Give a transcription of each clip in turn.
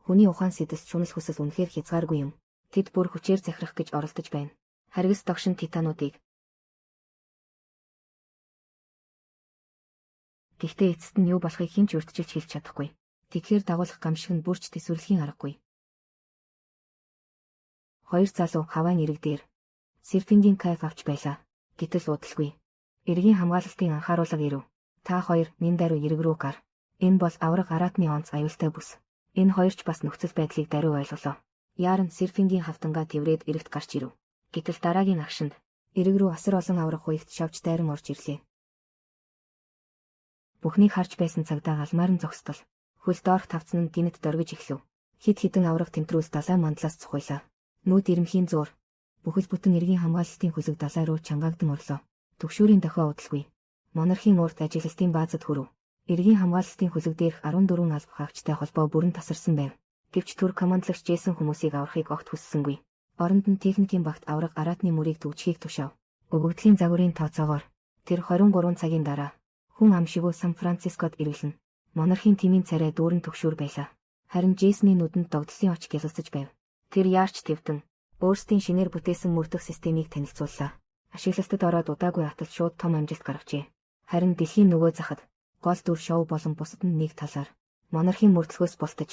Хүний ухаан сэдэс шунал хүсэл үнэхээр хязгааргүй юм. Тэд бүр хүчээр захирах гэж оролдож байна. Харгас догшин титануудыг. Гэхдээ эцэст нь юу болохыг хэн ч урьдчилж хэлж чадахгүй. Тэгэхээр дагуулах гамшиг нь бүрч төсвөрлөхийн аргагүй. 2 залуу хаваан ирэг дээр серфингийн кайф авч байлаа. Гэтэл удалгүй. Эргийн хамгаалалтын анхааруулга ирэв. Та хоёр минь даруй ирэг рүү гар. Энэ бол авраг араатны онц аюултай бүс. Энэ хоёрч бас нөхцөл байдлыг даруй ойлголоо. Яарн серфингийн хавтангаа тэврээд эрэгт гарч ирэв. Гэтэл дараагийн агшинд эрэг рүү асар олон авраг хуягт шавж дайран орж ирлээ. Бүхнийг харж байсан цагдаа галмаар нь зогсдол. Хөл доорх тавцан нь гинэт дөргиж эхлэв. Хид хідэн авраг тэмтрүүс далай мандлаас цухуйлаа. Нүүд ирэмхийн зуур. Бүхэл бүтэн эргийн хамгаалалтын хөлөг далай руу чангаагдан орлоо. Төгшүүрийн дохио удалгүй. Монархийн урт ажилтны баазад хүрэв. Эргийн хамгаалалтын хөлөг дээрх 14 алба хаагчтай холбоо бүрэн тасарсан байв. Гэвч түр командлагч Жэйсэн хүмүүсийг аврахыг огт хүссэнгүй. Оронд нь техникийн багт авраг араатны мөрийг төвчхийг тушаав. Өгөгдлийн загварын тооцоогоор тэр 23 цагийн дараа хүн ам шигүү Сан Францискод эргэлнэ. Монархийн тэмийн царай дүүрэн төгшүүр байлаа. Харин Жэйсний нүдэнд догдлын оч гялалцаж байв. Тэр яарч твтэн өөрсдийн шинээр бүтээсэн мөрдөх системийг танилцууллаа. Ашиглалтад ороод удаагүй атал шууд том амжилт гаргажээ. Харин дэлхийн нөгөө захад гол дүр шоу болон бусад нь нэг талаар монархийн мөрдлөхөөс бултаж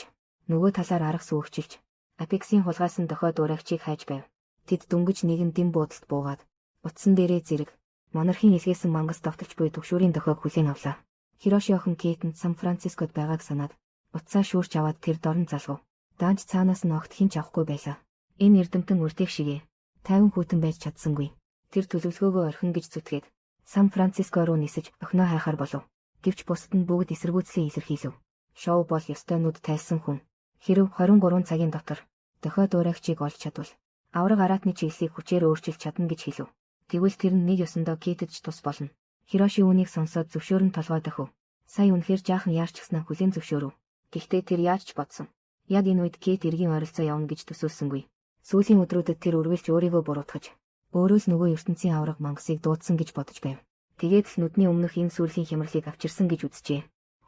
нөгөө талаар арга сүйгчилж Апексийн хулгайсан дохой дуурайгчийг хайж байв. Тэд дөнгөж нэгэн дэм буудалд буугаад утсан дээрээ зэрэг монархийн илгээсэн мангас довтолч буй төгшүүрийн дохойг хүлээн авлаа. Хироши охин Кейт нь Сан Францискод байгааг санаад утсаа шүүрч аваад тэр дорн залгав. Даанч цаанаас нь огт хинч авахгүй байлаа. Энэ эрдэмтэн үртэйх шигээ 50 хүйтэн байж чадсангүй. Тэр төлөвлөгөөгөө орхин гэж зүтгээд Сан Франциско руу нисэж охиноо хайхаар болов. Гэвч бусад нь бүгд эсэргүүцлээ илэрхийлв. Шоу бол ёстой нүд тайлсан хүн. Хэрэв 23 цагийн дотор дохой дуурайгчийг олж чадвал авраг араатны чиглэлийг хүчээр өөрчилж чадна гэж хэлв. Тэгвэл тэр нь нэг ёсондоо Кейтэд ч тус болно. Хироши үүнийг сонсоод зөвшөөрөн толгой дохив. Сая үнэхээр жаахан яарчгснаа хүлээн зөвшөөрөв. Гэхдээ тэр яаж ч бодсон. Яг энэ үед Кейт эргийн ойролцоо явна гэж төсөөлсөнгүй. Сүүлийн өдрүүдэд тэр үргэлж өөрийгөө буруутгаж өөрөө л нөгөө ертөнцийн авраг мангасыг дуудсан гэж бодож байв. Тэгээд л нүдний өмнөх энэ сүүлийн хямралыг авчирсан гэж үзжээ.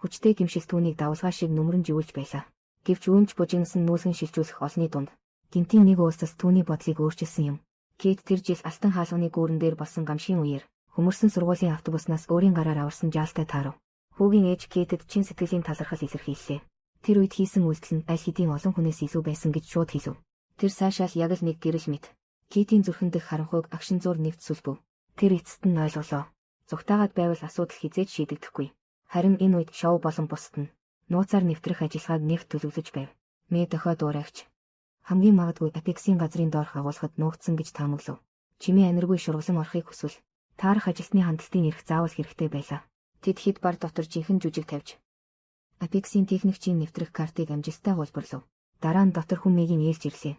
Хүчтэй гимшил түүнийг давлгаа шиг нүмрэн живүүлж байлаа. Гэвч үүнч бужигнасан нүүсгэн шилжүүлэх олны дунд гинтийн нэг уулсас түүний бодлыг өөрчилсөн юм. Кейт тэр жил алтан хаалганы гүүрэн дээр болсон гамшигын үеэр хөмөрсөн сургуулийн автобуснаас өөрийн гараар аварсан жаалтай таарав. Хүүгийн ээж Кейтэд чин сэтгэлийн талархал илэрхийллээ. Тэр үед хийсэн үйлдэл нь аль хэдийн олон хүнээс илүү байсан гэж шууд хэлв. Тэр сайшаал яг л нэг гэрэл мэт. Кейтийн зүрхэн дэх харанхуйг агшин зуур нэвт сүлбөв. Тэр эцэст нь ойлголоо. Зүгтаагаад байвал асуудал хизээж шийдэгдэхгүй. Харин энэ үед шоу болон бусад нь нууцаар нэвтрэх ажиллагааг нэгт төлөвлөж байв. Мэ дохой дуурайгч. Хамгийн магадгүй Апексийн газрын доорх агуулгад нуугдсан гэж таамаглав. Чимээ аниргүй шурглан орохыг хүсвэл таарах ажилтны хандлтын эрх заавал хэрэгтэй байлаа. Тэд хэд бар дотор жинхэнэ жүжиг тавьж Апексийн техникчийн нэвтрэх картыг амжилттай хуулбарлав. Дараа нь дотор хүмийг ээлж ирлээ.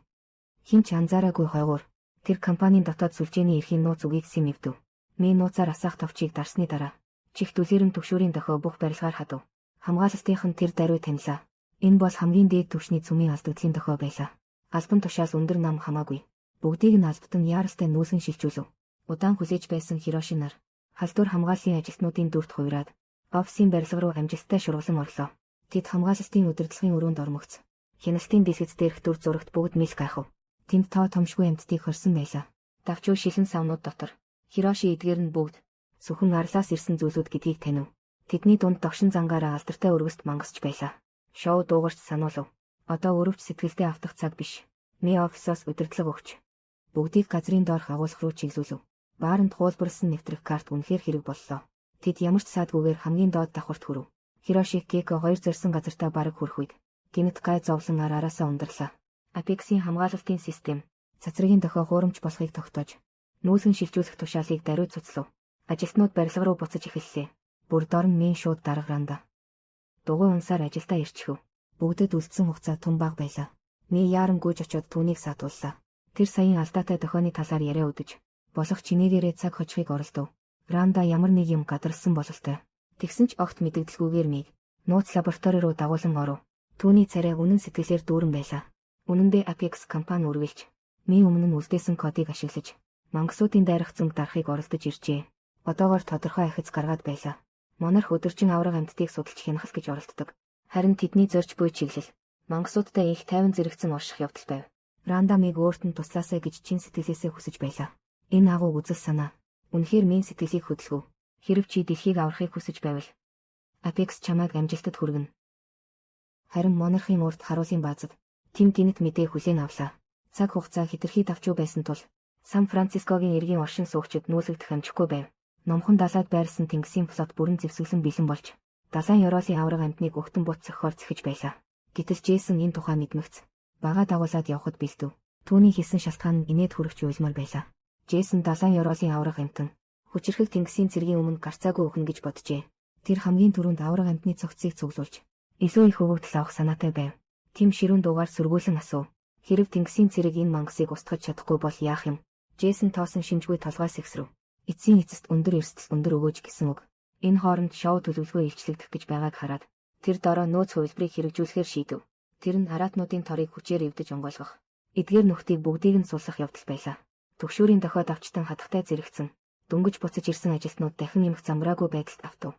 Хин ч анзаараагүй хойгуур тэр компанийн дотоод сүлжээний эрхийн нууц үгийгсэн нэвдэв. Мэ нууцаар асаах товчийг дарсны дараа чих түлхэрэн төгшүүрийн дохой бүх барилгаар хадав. Хамгаалалтынх нь тэр даруй танилаа. Энэ бол хамгийн дээд түвшний цөмийн алдагдлын дохой байлаа. Албан тушаал өндөр нам хамаагүй. Бүгдийг нь албатан яаралтай нүүсэн шилжүүлв. Удаан хүлээж байсан Хироши нар халдвар хамгааллын ажилтнуудын дүрт хувираад офисын барилга руу амжилттай шурглан орлоо. Тэд хамгаалалтын удирдлагын өрөөнд ормогц. Хяналтын дэлгэц дээрх дүр зурагт бүгд мэл гайхав. Тэнд тоо томшгүй амьтдыг хорсон байлаа. Давчуу шилэн савнууд дотор Хироши эдгээр нь бүгд сүхэн арлаас ирсэн зүйлүүд гэдгийг танив. Тэдний дунд догшин зангаараа алдартай өргөст мангасч байлаа. Шоу дуугарч сануулв. Одоо өрөвч сэтгэлдээ автах цаг биш. Ми офисоос удирдлага өгч бүгдийг газрын доорх агуулга руу чиглүүлв. Бааранд хуулбарлсан нэвтрэх карт үнэхээр хэрэг боллоо. Тэд ямар ч саадгүйгээр хамгийн доод давхарт хүрэв. Хироши Кейко хоёр зорьсон газартаа бараг хүрэх үед гинэт гай зовлон араасаа ундарлаа. Апексийн хамгаалалтын систем цацрагийн дохой хуурамч болохыг тогтоож нүүсгэн шилжүүлэх тушаалыг даруй цуцлав. Ажилтнууд барилга руу буцаж эхэллээ. Бүр дорн мен шууд даргаранда. Дугуй унсаар ажилдаа ирчихв. Бүгдэд үлдсэн хугацаа тун бага байлаа. Ми яаран гүйж очоод түүнийг саатууллаа. Тэр саяын алдаатай дохойны талаар яриа өдөж болох чинээгээрээ цаг хожихыг оролдов. Ранда ямар нэг юм гадарсан бололтой. Тэгсэн ч огт мэдэгдэлгүйгээр миг нууц лаборатори руу дагуулan оров. Түүний царай үнэн сэтгэлээр дүүрэн байлаа. Үнэндээ Apex компани үргэлж ми өмнө нь үлдээсэн кодыг ашиглаж мангасуудын дайрах цөмг дарахыг оролдож иржээ. Одоогоор тодорхой ахиц гаргаад байлаа. Монарх өдөржин авраг амьтдыг судалж хянах гэж оролддог. Харин тэдний зорж буй чиглэл Мангасуудтай их тайван зэрэгцэн орших явдал байв. Рандамыг өөрт нь туслаасай гэж чин сэтгэлээсээ хүсэж байлаа. Энэ агуу үзэл санаа. Үнэхээр минь сэтгэлийг хөдөлгөв. Хэрэв чи дэлхийг аврахыг хүсэж байвал Апекс чамайг амжилтад хүргэнэ. Харин монархын урд харуулын баазад тэм гинт мэдээ хүлээн авлаа. Цаг хугацаа хэтэрхий давчуу байсан тул Сан Францискогийн иргэн оршин суугчид нүүсгдэх амжихгүй байв. Номхон далайд байрсан тэнгисийн флот бүрэн зэвсэглэн бэлэн болж далайн Ёроолын авраг амтныг өгтөн бут цохихоор зэхэж байлаа. Гэтэл Джейсон энэ тухай мэдмэгц. Бага дагуулад явхад бэлдэв. Түүний хийсэн шалтгаан нь инээд хүрэх уйлмар байлаа. Джейсон далайн Ёроолын авраг амтан хүчирхэг тэнгисийн цэргийн өмнө гарцаагүй өгнө гэж боджээ. Тэр хамгийн түрүүнд авраг амтны цогцыг цуглуулж илүү их өгөгдөл авах санаатай байв. Тим ширүүн дуугаар сөргүүлэн асуув. Хэрэв тэнгисийн цэрэг энэ мангасыг устгаж чадахгүй бол яах юм? Джейсон тоосон шинжгүй толгойс ихсрэв. Эцсийн эцэст өндөр эрсдэл өндөр өгөөж гэсэн үг. Энэ хооронд шоу төлөвлөгөө илчлэгдэх гэж байгааг хараад тэр дороо нөөц хувилбарыг хэрэгжүүлэхээр шийдэв. Тэр нь араатнуудын торыг хүчээр эвдэж онгойлгох. Эдгээр нүхтийг бүгдийг нь суллах явдал байлаа. Төгшүүрийн дохиод авчтан хатгатай зэрэгцэн дөнгөж буцаж ирсэн ажилтнууд дахин эмх замбраагүй байдалд автав.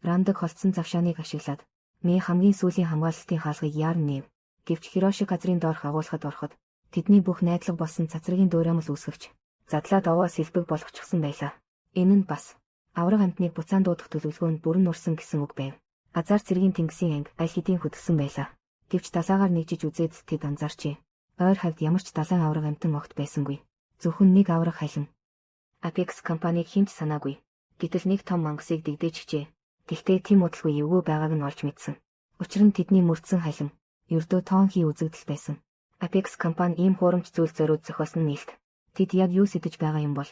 Рандаг холцсон завшааныг ашиглаад Ми хамгийн сүүлийн хамгаалалтын хаалгыг яарн нэв. Гэвч Хироши газрын доорх агуулгад ороход тэдний бүх найдлага болсон цацрагийн дуураймал үүсгэж задлаад овоо сэлбэг болгочихсон байлаа. Энэ нь бас авраг амтныг буцаан дуудах төлөвлөгөөнд бүрэн нурсан гэсэн үг байв. Азар цэргийн тэнгисийн анги аль хэдийн хөдөлсөн байлаа. Гэвч далаагаар нэгжиж үзээд тэд анзаарчээ. Ойр хавьд ямар ч далайн авраг амтан огт байсангүй. Зөвхөн нэг авраг халин. Апекс компаниг хинч санаагүй. Гэтэл нэг том мангасыг дэгдээж хичээ. Гэхдээ тийм удалгүй эвгүй байгааг нь олж мэдсэн. Учир нь тэдний мөрдсөн халин ердөө тоонхий үзэгдэл байсан. Апекс компани ийм хуурамч зүйл зориуд зохиосон нээлт. Тэд яг юу сэдэж байгаа юм бол?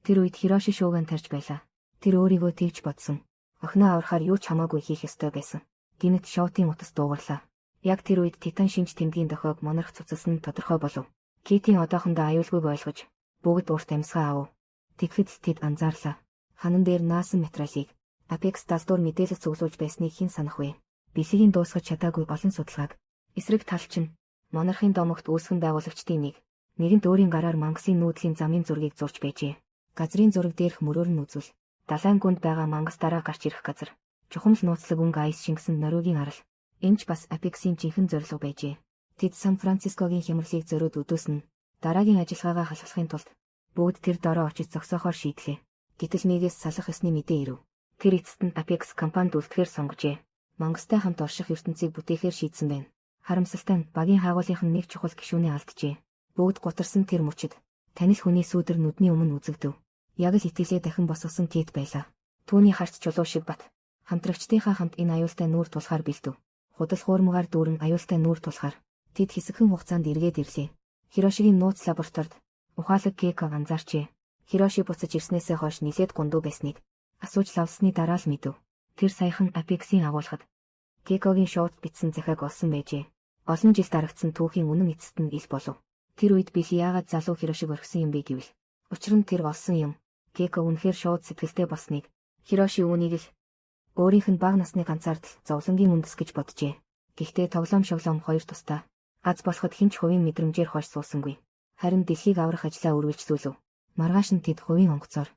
Тэр үед Хироши шууган тарж байлаа. Тэр өөрийгөө тэгж бодсон. Охиноо аврахаар юу ч хамаагүй хийх ёстой байсан. Гинэт шоутын утас дуугарлаа. Яг тэр үед Титан шинж тэмдгийн дохиог монарх цуцалсан нь тодорхой болов. Китийн одоохондоо аюулгүйг ойлгож бүгд урт амьсгаа авав. Тэгэхэд тэд анзаарлаа. Ханан дээр наасан материалыг Апекс далдуур мэдээлэл цуглуулж байсныг хэн санах вэ? Бэлгийн дуусгаж чадаагүй олон судалгааг эсрэг талч нь монархын домогт үүсгэн байгуулагчдын нэгэнт өөрийн гараар мангасын нүүдлийн замын зургийг зурж байжээ. Газрын зураг дээрх мөрөөр нь үзвэл далайн гүнд байгаа мангас дараа гарч ирэх газар. Чухам л нууцлаг өнгө айс шингэсэн нориогийн арал. Энд ч бас Апексийн жинхэнэ зорилго байжээ. Тэд Сан Францискогийн хямралыг зориуд өдөөснө. Дараагийн ажиллагаагаа халахын тулд бүгд тэр дороо очиж зогсоохоор шийдлээ. Гэтэл нэгээс салах ёсны мэдээ ирэв. Тэр эцэст нь Апекс компанид үлдэхээр сонгожээ. Мангастай хамт орших ертөнцийг бүтээхээр шийдсэн байна. Харамсалтай нь багийн хаагуулынх нь нэг чухал гишүүнээ алджээ. Бүгд гутарсан тэр мөчид танил хүний сүудэр нүдний өмнө үзэгдэв. Яг л итгэлээ дахин босгосон Кит байлаа. Түүний харц чулуу шиг бат хамтрагчдынхаа хамт энэ аюултай нүүр тулахаар бэлдэв. Худал хуурмгаар дүүрэн аюултай нүүр тулахаар тэд хэсэгхэн хугацаанд эргээд ирлээ. Хирошигийн нууц лабораторид ухаалаг Кейко анзаарчээ. Хироши буцаж ирснээсээ хойш нилээд гундуу байсныг асууж лавсны дараа л мэдэв. Тэр саяхан Апексийн агуулгад Кейкогийн шоуд бичсэн захиаг олсон байжээ. Олон жил дарагдсан түүхийн үнэн эцэст нь ил болов. Тэр үед Билли яагаад залуу Хирошиг орхисон юм бэ гэвэл учир нь тэр олсон юм. Кейко үнэхээр шууд сэтгэлтэй болсныг Хироши үүнийг л өөрийнх нь бага насны ганцаардл зовлонгийн үндэс гэж боджээ. Гэхдээ тоглоом шоглоом хоёр тусдаа аз болоход хинч хувийн мэдрэмжээр хойш суусангүй. Харин дэлхийг аврах ажлаа үргэлжлүүлв. Маргааш нь тэд хувийн онгоцоор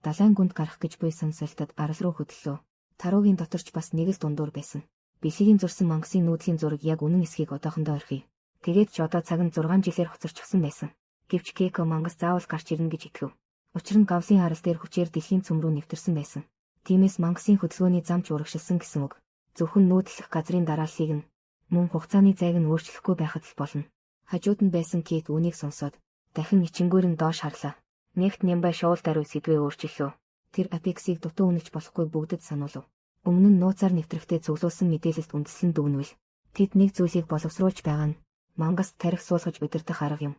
далайн гүнд гарах гэж буй сансалтад арал руу хөдлөлөө. Таруугийн доторч бас нэг л дундуур байсан. Билгийн зурсан мангасын нүүдлийн зураг яг үнэн эсхийг одоохондоо орхив. Тэгээд ч одоо цаг нь 6 жилээр хоцорчихсон байсан. Гэвч Кейко мангас заавал гарч ирнэ гэж итгэв. Учир нь гавлын арал дээр хүчээр дэлхийн цөм рүү нэвтэрсэн байсан. Тиймээс мангасын хөдөлгөөний замч урагшилсан гэсэн үг. Зөвхөн нүүдлэх газрын дарааллыг нь мөн хугацааны зайг нь өөрчлөхгүй байхад л болно. Хажууд нь байсан Кейт үүнийг сонсоод дахин ичингүүр нь доош харлаа. Нэгт Нямбай шуул даруй сэдвээ өөрчиллөө. Тэр Апексийг дутуу үнэлж болохгүй бүгдэд сануулв. Өмнө нь нууцаар нэвтрэхтэй цуглуулсан мэдээлэлд үндэслэн дүгнвэл тэд нэг зүйлийг боловсруулж байгаа нь мангас тарих суулгаж удирдах арга юм.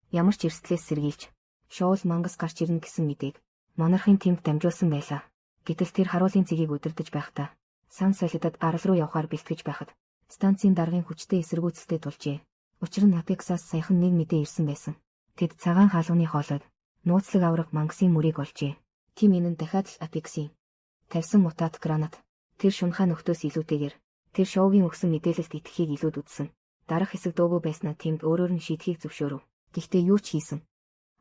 Ямар ч эрсдлээс сэргийлж шуул мангас гарч ирнэ гэсэн мэдээг монархын тэмд дамжуулсан байлаа. Гэтэл тэр харуулын цэгийг удирдах байхдаа сан солидод арал руу явхаар бэлтгэж байхад станцын даргын хүчтэй эсэргүүцэлтэй тулжээ. Учир нь Апексаас саяхан нэг мэдээ ирсэн байсан. Тэд цагаан хаалганы хоолойд нууцлаг аврах мангасын мөрийг олжээ. Тим энэ нь дахиад л Апексийн тавьсан мутат гранат. Тэр шунхаа нөхдөөс илүүтэйгээр тэр шоугийн өгсөн мэдээлэлд итгэхийг илүүд үзсэн. Дарах хэсэг дуугүй байснаа тэмд өөрөөр нь шийдэхийг зөвшөөрөв. Гэхдээ юу ч хийсэн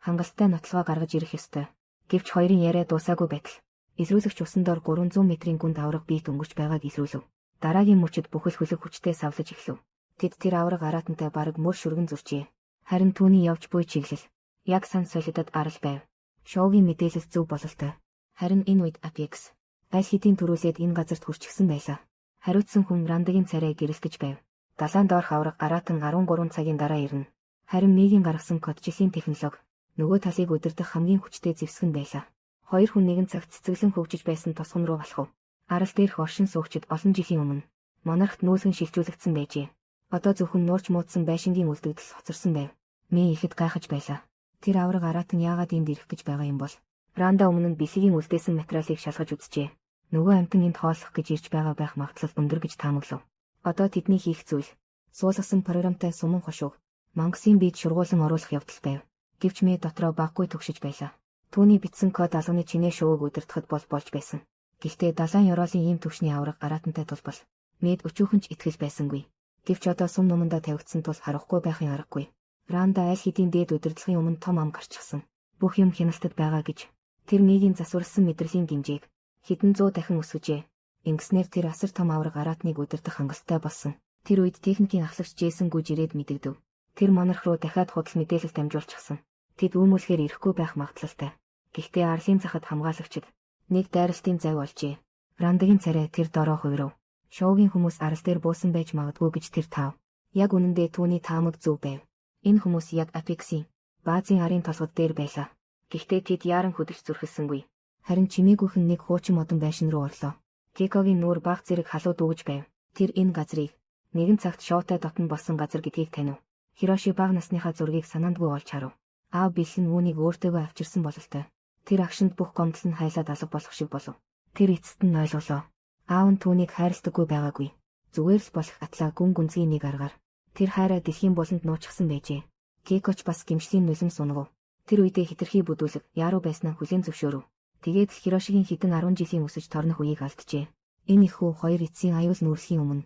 хангалттай нотлогоо гаргаж ирэх ёстой. Гэвч хоёрын яриа дуусаагүй байтал Эсрүүлэгч усан дор 300 метрийн гүнд авраг биет өнгөрч байгааг илрүүлв. Дараагийн мөчид бүхэл хөлөг хүчтэй савлаж эхлэв. Тэд тэр авраг аратантай бараг мөр шүргэн зурчээ. Харин түүний явж буй чиглэл яг сан солидод арал байв. Шоугийн мэдээлэл зөв бололтой. Харин энэ үед Apex аль хэдийн төрүүлээд энэ газарт хүрчихсэн байлаа. Хариуцсан хүн Рандагийн царай гэрэлтэж байв. Далайн доорх авраг аратан 13 цагийн дараа ирнэ. Харин Мигийн гаргасан коджилийн технологи нөгөө талыг удирдах хамгийн хүчтэй зэвсгэн байлаа. Хоёр хүн нэгэн цагт цэцэглэн хөгжиж байсан тосгон руу алхав. Арал дээрх оршин суугчид олон жилийн өмнө монархт нүүсгэн шилжүүлэгдсэн байжээ. Одоо зөвхөн нуурч муудсан байшингийн үлдэгдэл хоцорсон байв. Ми ихэд гайхаж байлаа. Тэр авраг аратан яагаад энд ирэх гэж байгаа юм бол? Ранда өмнө нь бэлгийн үлдээсэн материалыг шалгаж үзжээ. Нөгөө амтан энд хооллох гэж ирж байгаа байх магадлал өндөр гэж таамаглав. Одоо тэдний хийх зүйл суулгасан програмтай суман хошууг мангасын биед шургуулсан оруулах явдал байв. Гэвч Ми дотроо баггүй түгшиж байлаа. Түүний бичсэн код алганы чинээ шууг удирдахад болж байсан. Гэхдээ далайн ёроолын ийм төвшний авраг аратантай тулбал Мид өчүүхэн ч итгэл байсангүй. Гэвч одоо сум нумандаа тавигдсан тул харахгүй байхын аргагүй. Ранда аль хэдийн дээд удирдлагын өмнө том ам гарчихсан. Бүх юм хяналтад байгаа гэж тэр Мигийн засварсан мэдрэлийн гинжээг хэдэн зуун дахин өсгөжээ. Ингэснээр тэр асар том авраг аратныг удирдах хангалттай болсон. Тэр үед техникийн ахлагч Джейсон гүйж ирээд мэдэгдэв. Тэр монарх руу дахиад худал мэдээлэл дамжуулчихсан. Тэд үүмүүлэхээр ирэхгүй байх магадлалтай. Гэхдээ Арлын захад хамгаалагчид нэг дайралтын зав олжээ. Рандагийн царай тэр дороо хувирав. Шоугийн хүмүүс арал дээр буусан байж магадгүй гэж тэр таав. Яг үнэндээ түүний таамаг зөв байв. Энэ хүмүүс яг Apex-ийн баазын арын толгод дээр байлаа. Гэхдээ тэд яаран хөдөлж зүрхэлсэнгүй. Харин чимээгүйхэн нэг хуучин модон байшин руу орлоо. Кекогийн нүүр баг зэрэг халуу дүүгэж байв. Тэр энэ газрыг нэгэн цагт шоутай дотн болсон газар гэдгийг танив. Хироши баг насныхаа зургийг санаандгүй олж харав. Аав бэлхэн үүнийг өөртөөгөө авчирсан бололтой. Тэр агшинд бүх гомдол нь хайлаад алга болох шиг болов. Тэр эцэст нь ойлголоо. Аав нь түүнийг хайрладаггүй байгаагүй. Зүгээр л болох атлаа гүн гүнзгий нэг аргаар тэр хайраа дэлхийн буланд нуучихсан байжээ. Кекоч бас гимшлийн нулимс унгав. Тэр үедээ хитрхи бүдүүлэг яруу байснаа хүлээн зөвшөөрөв. Тэгээд Хирошигийн хитэн 10 жилийн өсөж торнох үеийг алджээ. Энэ их хүү хоёр эцсийн аюул нүүрсхийн өмнө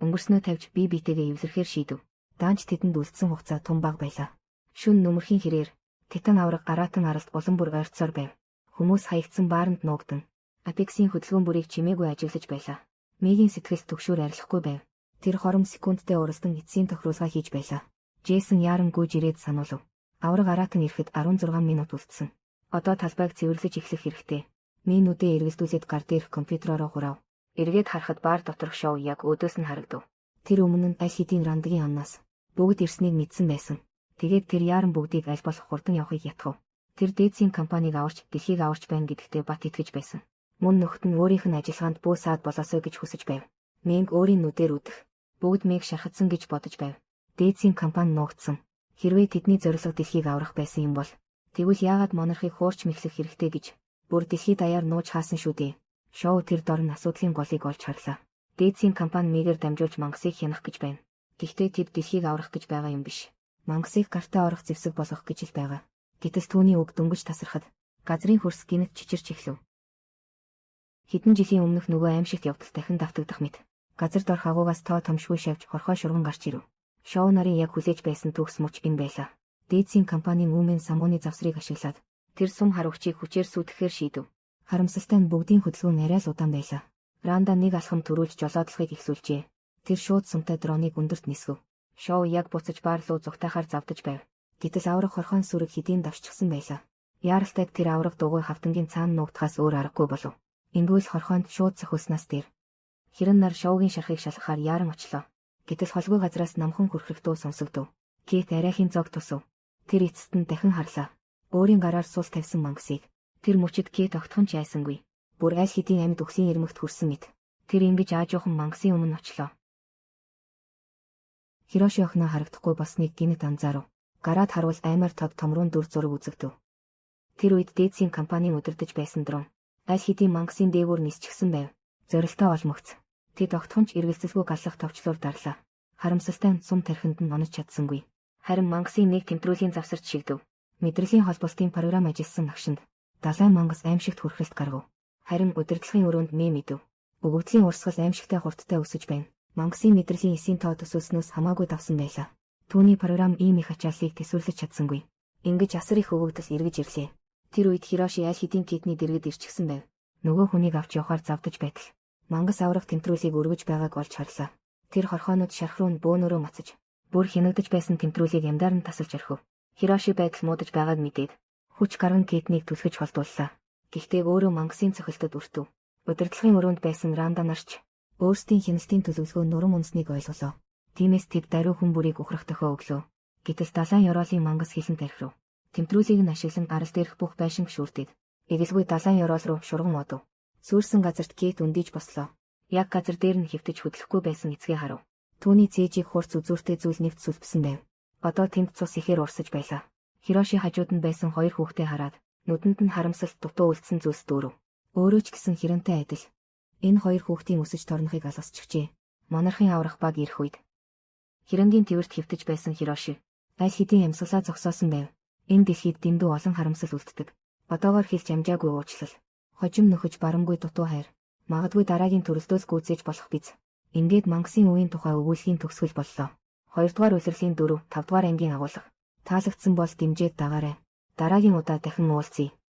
өнгөрснөө тавьж бие биетэйгээ эвлэрхээр шийдэв. Даанч тэдэнд үлдсэн хугацаа тун бага байлаа. Шүн нөмөрхийн хэрээр титан авраг аратан аралд улам бүр ойрцоор байв. Хүмүүс хаягдсан бааранд нуугдан. Apex-ийн хөдөлгөөн бүрийг чимээгүй ажиглаж байлаа. Мигийн сэтгэлд төгшөөр арилахгүй байв. Тэр хором секундтай уралдан эцсийн тохируулга хийж байлаа. Джейсон яаран гүйж ирээд сануулв. Авраг аратан ирэхэд 16 минут үлдсэн. Одоо талбайг цэвэрлэж эхлэх хэрэгтэй. Ми нүдээ эргэлдүүлээд гар дээрх компьютероо хурав. Эргээд харахад баар доторх шоу яг өдөөс нь харагдав. Тэр өмнө нь аль хэдийн Рандагийн амнаас бүгд ирснийг мэдсэн байсан. Тэгээд тэр яаран бүгдийг аль болох хурдан явахыг ятгав. Тэр дээдсийн компанийг аварч дэлхийг аварч байна гэдэгтээ бат итгэж байсан. Мөн нөхд нь өөрийнх нь ажиллагаанд бүү саад болоосой гэж хүсэж байв. Мэнг өөрийн нүдээр үдэх. Бүгд Мэг шархацсан гэж бодож байв. Дээдсийн компани нуугдсан. Хэрвээ тэдний зорилго дэлхийг аврах байсан юм бол тэгвэл яагаад монархыг хуурч мэхлэх хэрэгтэй гэж бүр дэлхийд даяар нууж хаасан шүү дээ. Шоу тэр дор нь асуудлын голыг олж харлаа. Дээдсийн компани Мэгээр дамжуулж мангасыг хянах гэж байна. Гэхдээ тэд дэлхийг аврах гэж байгаа юм биш. Мангасыг гартаа орох зэвсэг болгох гэж л байгаа. Гэтэл түүний үг дөнгөж тасархад газрын хөрс гинэт чичирч эхлэв. Хэдэн жилийн өмнөх нөгөө аимшигт явдал дахин давтагдах мэт газар дорх агуугаас тоо томшгүй шавж хорхой шурган гарч ирэв. Шоу нарын яг хүлээж байсан төгс мөч энэ байлаа. Дээдсийн компанийн үүмэн самгууны завсрыг ашиглаад тэр сум харвагчийг хүчээр сүйтгэхээр шийдэв. Харамсалтай нь бүгдийн хөдөлгөөн арай л удаан байлаа. Ранда нэг алхам төрүүлж жолоодлохыг эхлүүлжээ. Тэр шууд сумтай дроныг өндөрт нисгэв. Шоу яг буцаж баар руу зүгтайхаар завдаж байв. Гэтэл авраг хорхон сүрэг хэдийн давччихсан байлаа. Яаралтайг тэр авраг дугуй хавтангийн цаана нуугдахаас өөр аргагүй болов. Ингүүл хорхоонд шууд сахилснаас тэр хэрэн нар шоугийн шархыг шалгахаар яаран очлоо. Гэтэл холгүй газраас намхан хүрхрэхтөө сонсогдов. Кет арайхийн зог тусав. Тэр эцэст нь дахин харлаа. Өөрийн гараар сул тавьсан мангасыг тэр мөчид Кет огтхон ч яйсангүй. Бүр аль хэдийн амьд өгсөн ирмэгт хүрсэн мэт тэр ингэж аажуухан мангасын өмнө очлоо. Хироши охиноо харагдахгүй болсныг гинэт анзаарав. Гараад харвал аймаар тод томруун дүр зураг үзэгдэв. Тэр үед дээдсийн компанийн удирдах байсан дрон аль хэдийн мангасын дээгүүр нисчихсэн байв. Зорилтоо олмогц. Тэд огтхонч эргэлзэлгүй галлах товчлуур дарлаа. Харамсалтай нь сум тархинд нь онож чадсангүй. Харин мангасын нэг тэмдрүүлийн завсарт шигдэв. Мэдрэлийн холбоолтын програм ажилласан агшинд далайн мангас аимшигт хүрхэлт гаргав. Харин удирдлагын өрөөнд Мэ мэдэв. Өгөгдлийн урсгал аимшигтай хурдтай өсөж байна. Мангасын мэдрэлийн эсийн тоо төсөөснөөс хамаагүй давсан байлаа. Түүний програм ийм их ачааллыг төсөөлж чадсангүй. Ингэж асар их өгөгдөл эргэж ирлээ. Тэр үед Хироши аль хэдийн Кетний дэргэд ирчихсэн байв. Нөгөө хүнийг авч явахаар завдаж байтал мангас аврах тэмтрүүлсийг өргөж байгааг олж харлаа. Тэр хорхоонууд шарх руу бөөнөрөө мацаж, бүр хянагдаж байсан тэмтрүүлсийг ямдаар нь тасалж орхив. Хироши байдал муудаж байгааг мэдээд хүч гарган Кейтнийг түлхэж холдууллаа. Гэхдээ өөрөө мангасын цохилтод өртөв. Удирдлагын өрөөнд байсан Ранда нарч өөрсдийн хяналтын төлөвлөгөө нурам унсныг ойлголоо. Тиймээс тэд даруй хүн бүрийг ухрах дохио өглөө. Гэтэл далайн ёроолын мангас хилэн тархив. Тэмтрүүлсийг нь ашиглан арал дээрх бүх байшин гшүүртэд эгэлгүй далайн ёроол руу шурган одов. Сүрсэн газарт Кейт өндийж бослоо. Яг газар дээр нь хөвтөж хөдлөхгүй байсан эцгээ харав. Түүний цээжийг хурц үзүүртэй зүйл нэвт сүлбсэн байв. Одоо тэнд цус ихээр урсаж байлаа. Хироши хажууд нь байсан хоёр хүүхдээ хараад нүдэнд нь харамсалт дутуу үлдсэн зүйлс дүүрв. Өөрөө ч гэсэн хирантай адил. Энэ хоёр хүүхдийн өсөж торнохыг алгасчихжээ. Монархын аврах баг ирэх үед хирангийн твэрт хөвтөж байсан Хироши аль хэдийн амьсгалаа зогсоосон байв. Энэ дэлхийд дэндүү олон харамсал үлддэг. Одоогоор хэлж амжаагүй уучлал. Хожим нөхөж барамгүй дутуу хайр. Магадгүй дараагийн төрөлдөөс гүйцээж болох биз. Ингээд мангасын үеийн тухай өгүүллийн төгсгөл боллоо. 2 дугаар улирлын 4, 5 дугаар ангийн агуулга. Таалагдсан бол дэмжээд дагаарай. Дараагийн удаа дахин уулзъя.